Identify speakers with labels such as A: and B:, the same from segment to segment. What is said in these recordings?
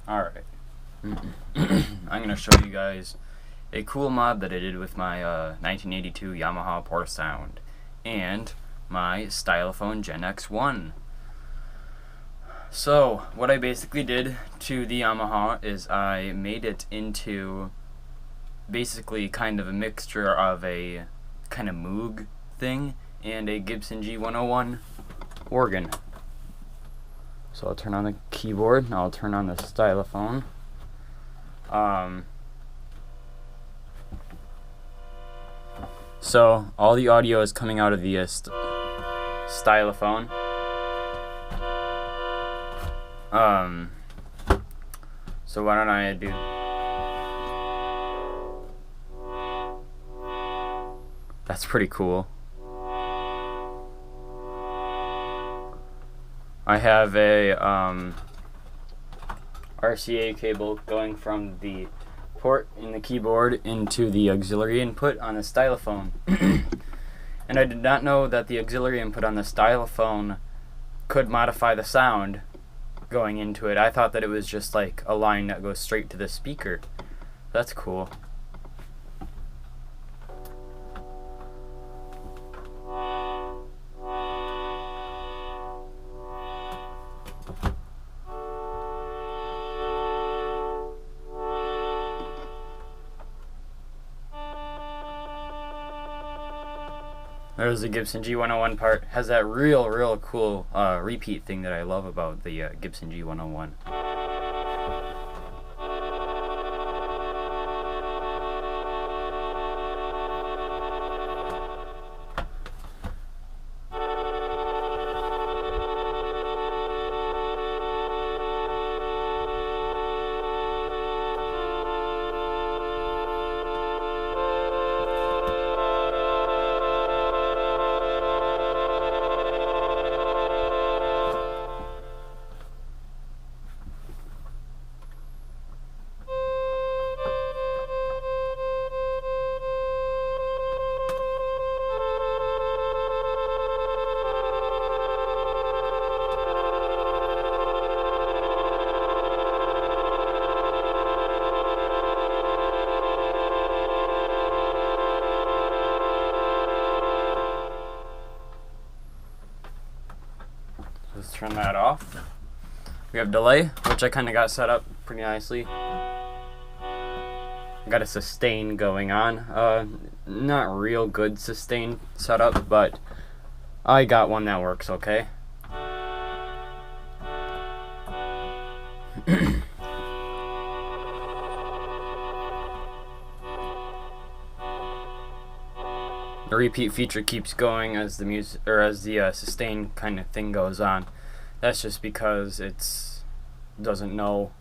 A: Alright. I'm going to show you guys a cool mod that I did with my 1982 Yamaha Porta Sound and my stylophone Gen X1. So, what I basically did to the Yamaha is I made it into basically kind of a mixture of a kind of Moog thing and a Gibson G101 organ. So I'll turn on the keyboard, and I'll turn on the stylophone. So all the audio is coming out of the stylophone. So why don't I do... That's pretty cool. I have a RCA cable going from the port in the keyboard into the auxiliary input on the stylophone. And I did not know that the auxiliary input on the stylophone could modify the sound going into it. I thought that it was just like a line that goes straight to the speaker. That's cool. There's the Gibson G101 part. Has that real cool repeat thing that I love about the Gibson G101. Let's turn that off. We have delay, which I kind of got set up pretty nicely. Got a sustain going on. Not real good sustain setup, but I got one that works okay. The repeat feature keeps going as the music, or as the sustain kind of thing goes on. That's just because it's doesn't know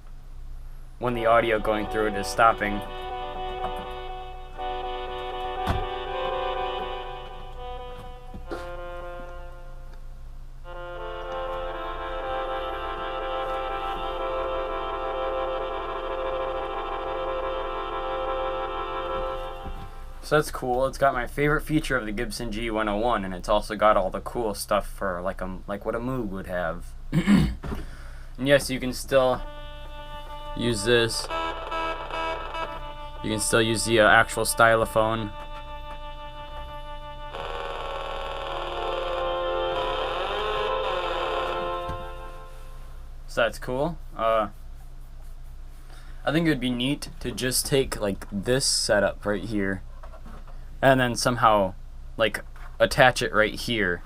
A: when the audio going through it is stopping. So that's cool. It's got my favorite feature of the Gibson G101, and it's also got all the cool stuff for like what a Moog would have. And yes, you can still use this. You can still use the actual stylophone. So that's cool. I think it would be neat to just take like this setup right here and then somehow like attach it right here.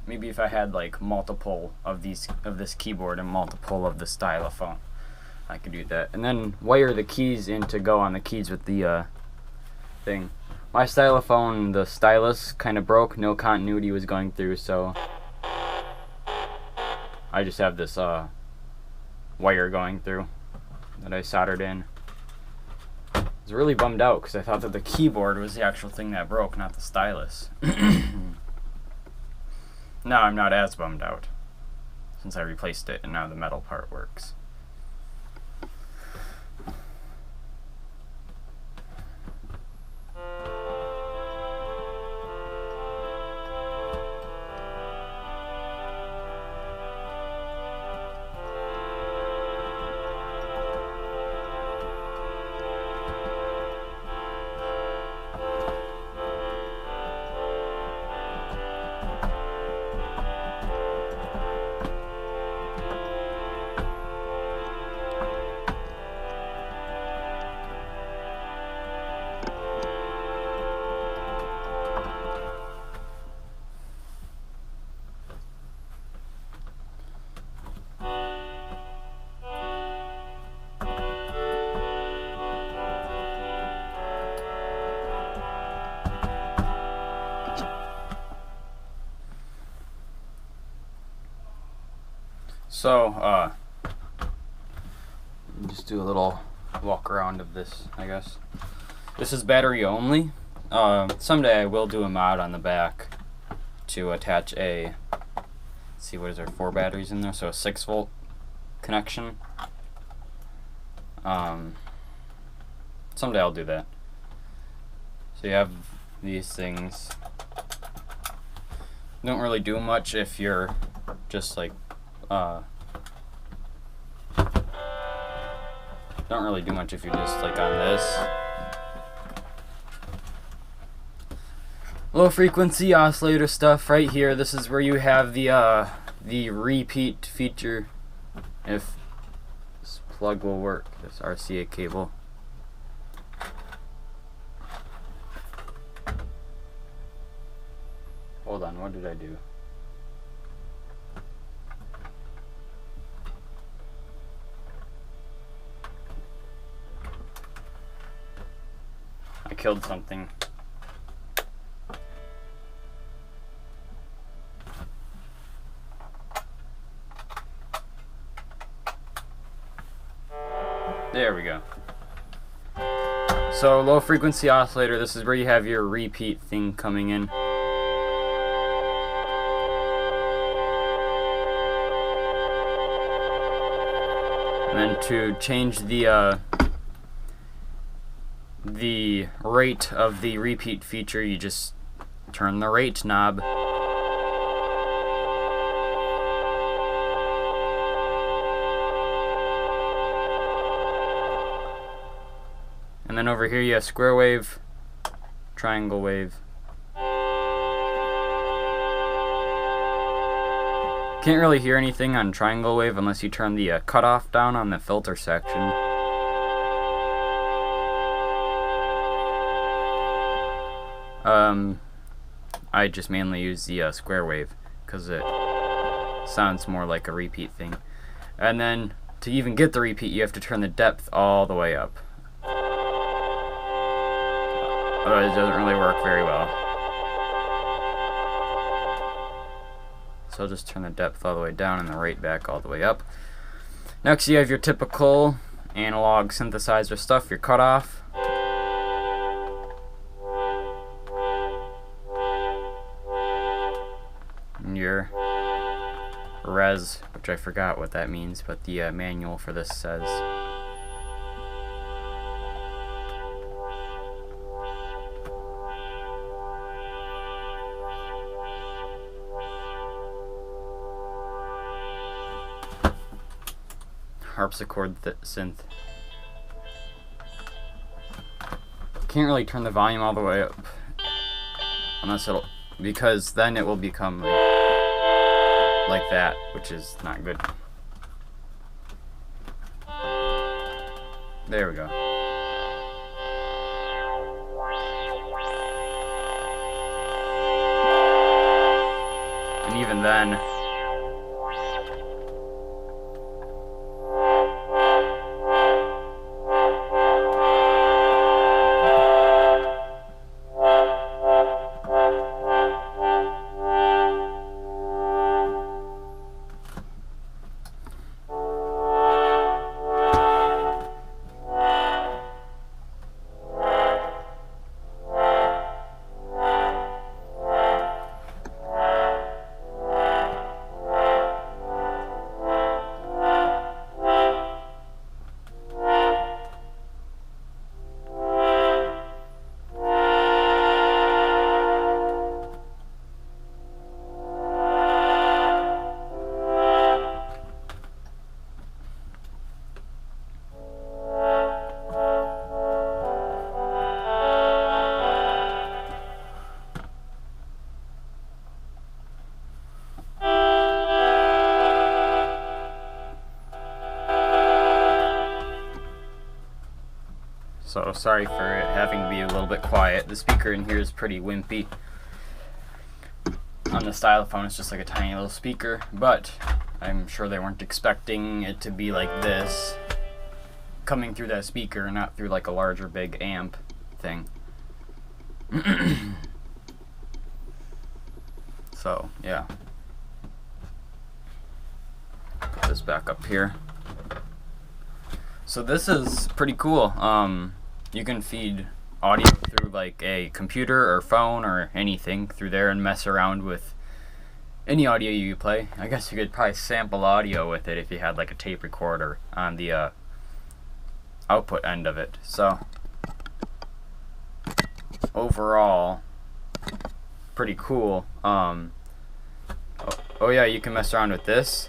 A: Maybe if I had like multiple of this keyboard and multiple of the stylophone, I could do that, and then wire the keys in to go on the keys with the thing. My stylophone, the stylus kind of broke, no continuity was going through, so I just have this wire going through that I soldered in. I was really bummed out because I thought that the keyboard was the actual thing that broke, not the stylus. Now I'm not as bummed out since I replaced it and now the metal part works. So, just do a little walk around of this, I guess. This is battery only. Someday I will do a mod on the back to attach a, let's see, what is there, 4 batteries in there, so a 6-volt connection. Someday I'll do that. So you have these things. Don't really do much if you're just like don't really do much if you're just like on this. Low frequency oscillator stuff right here. This is where you have the repeat feature. If this plug will work, this RCA cable. Hold on, what did I do? I killed something. There we go. So low frequency oscillator, this is where you have your repeat thing coming in. And then to change the rate of the repeat feature, you just turn the rate knob. And then over here you have square wave, triangle wave. Can't really hear anything on triangle wave unless you turn the cutoff down on the filter section. I just mainly use the square wave because it sounds more like a repeat thing. And then to even get the repeat, you have to turn the depth all the way up. Otherwise it doesn't really work very well. So I'll just turn the depth all the way down and the rate back all the way up. Next you have your typical analog synthesizer stuff, your cutoff. And your res, which I forgot what that means, but the manual for this says. Harpsichord synth. Can't really turn the volume all the way up unless it'll, because then it will become like that, which is not good. There we go. And even then, so sorry for it having to be a little bit quiet. The speaker in here is pretty wimpy. On the stylophone it's just like a tiny little speaker, but I'm sure they weren't expecting it to be like this, coming through that speaker, not through like a larger big amp thing. So yeah, put this back up here. So this is pretty cool. You can feed audio through like a computer or phone or anything through there and mess around with any audio you play. I guess you could probably sample audio with it if you had like a tape recorder on the output end of it. So overall, pretty cool. Oh yeah, you can mess around with this.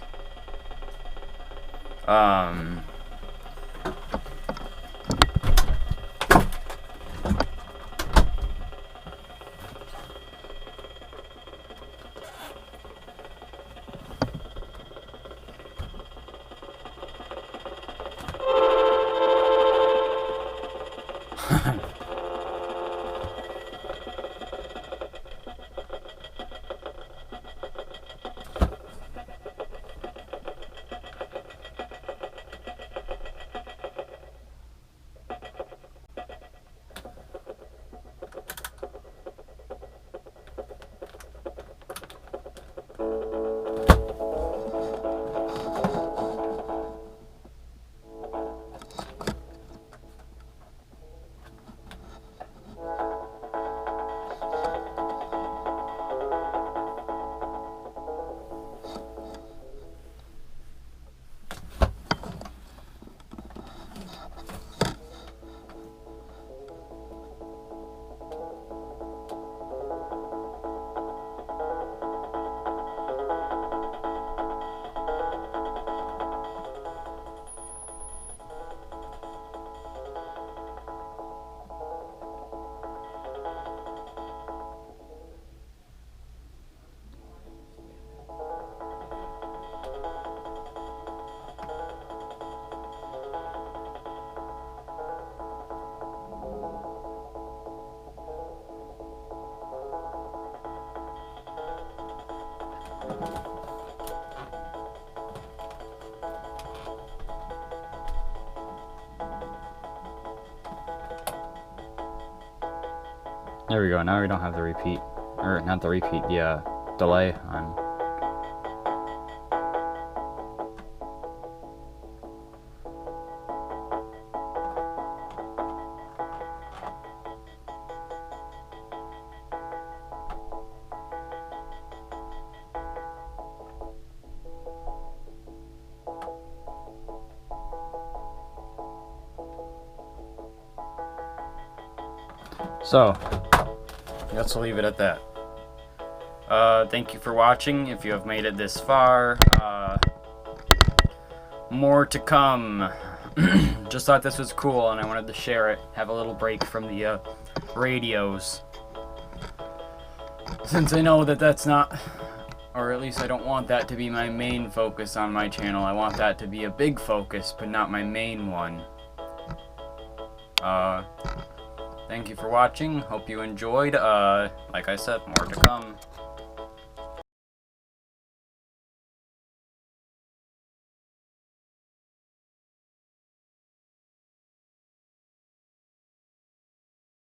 A: There we go. Now we don't have the repeat, or not the repeat, the delay on. So, I guess we'll leave it at that. Thank you for watching, if you have made it this far. More to come. Just thought this was cool and I wanted to share it. Have a little break from the radios. Since I know that that's not, or at least I don't want that to be my main focus on my channel. I want that to be a big focus, but not my main one. Thank you for watching. Hope you enjoyed. Like I said, more to come.